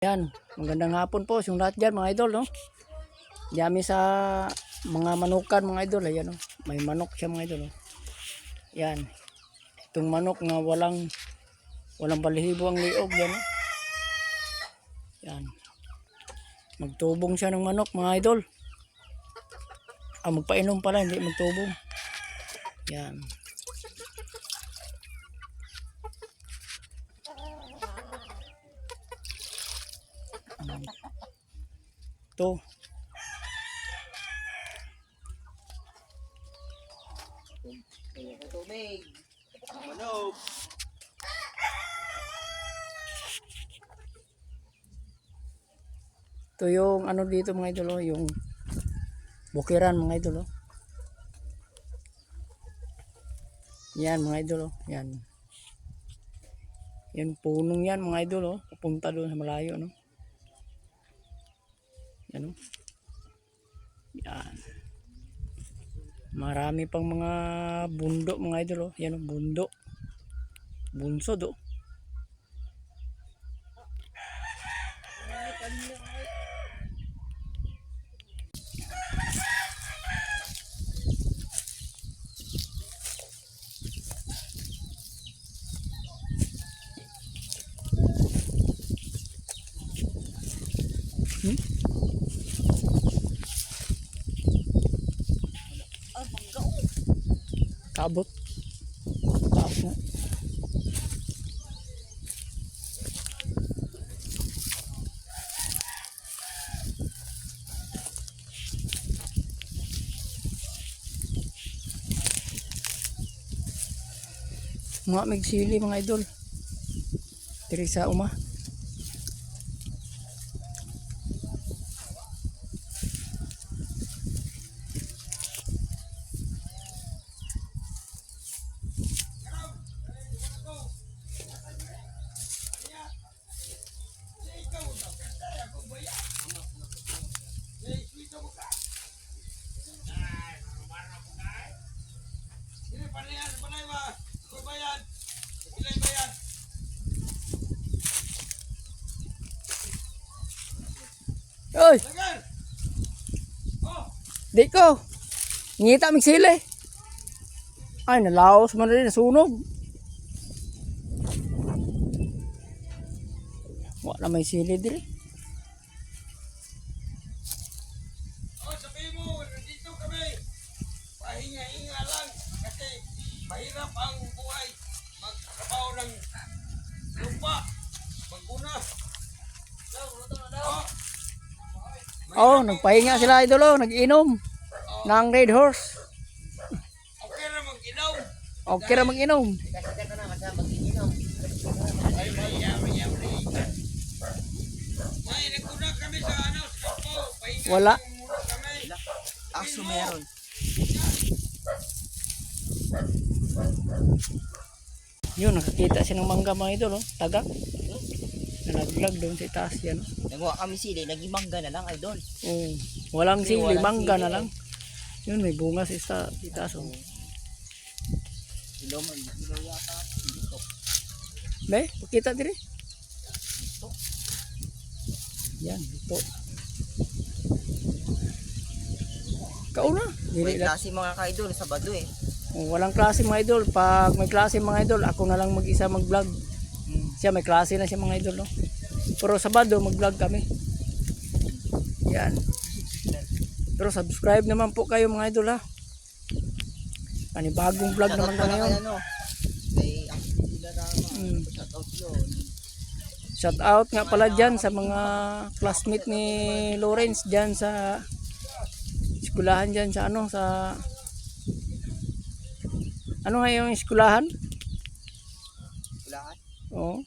Yan, magandang hapon po yung lahat dyan mga idol, no? Dami sa mga manukan mga idol, ayan, no? May manok siya mga idol, no? Yan, itong manok na walang balahibo ang liog, yan, no? Yan, magtubong siya ng manok mga idol. Magpainom pala, hindi magtubong. Yan. Ito. Tubig. Manok. Ito yung ano dito mga idol, oh, yung bukiran mga idol, oh. Yan mga idol, oh. Yan. Yan punong yan mga idol, oh. Pupunta doon sa malayo, no. Yan, oh. Yan. Marami pang mga bundok mga idol, oh. Yan, oh, bundok. Bunsod, oh. Kabot. Taas na. Mga magsili mga idol. Diri sa uma. Oy. Di ko. Ngita magsili. Ay, nalaos man rin, nasunog. Wala may sili diri. Oh, sabihin mo, nandito kami. Pahinga-hinga lang kasi mahirap ang buhay. Magtrabaho ng lupa. Maguna. Oh, nagpahinga sila idol, oh, nag-inom ng Red Horse. Okay na mag-inom. Okay ra mag-inom. May naguna kami sa ano, sa kampo. Pahinga Wala. muna kami. Aso meron. Yun, nakakita siya ng mangga mga idol, oh, tagak. Nalaglag doon sa itaas yan, oh. Nagawa kami sili, naging mangga na lang, idol. Oh, walang Kasi sili, walang mangga sili, na lang. Yun, may bunga sa itaas, oh. Ilaw yata. Dito. Be, pakita diri. Yan, ito. Kauna. May Dili lang. klase mga ka-idol, Sabado eh. Oh, walang klase mga idol. Pag may klase mga idol, ako na lang mag-isa mag-vlog. Siya may klase na siya mga idol, no. Pero Sabado mag-vlog kami. Yan. Pero subscribe naman po kayo mga idol, ha. Panibagong vlog naman na ngayon. Ano, kay Ang Dilarama. Shout out yun. Shout out nga pala dyan sa mga classmate ni Lawrence dyan sa eskulahan dyan sa ano, sa ano nga yung eskulahan? Lahat. Oo.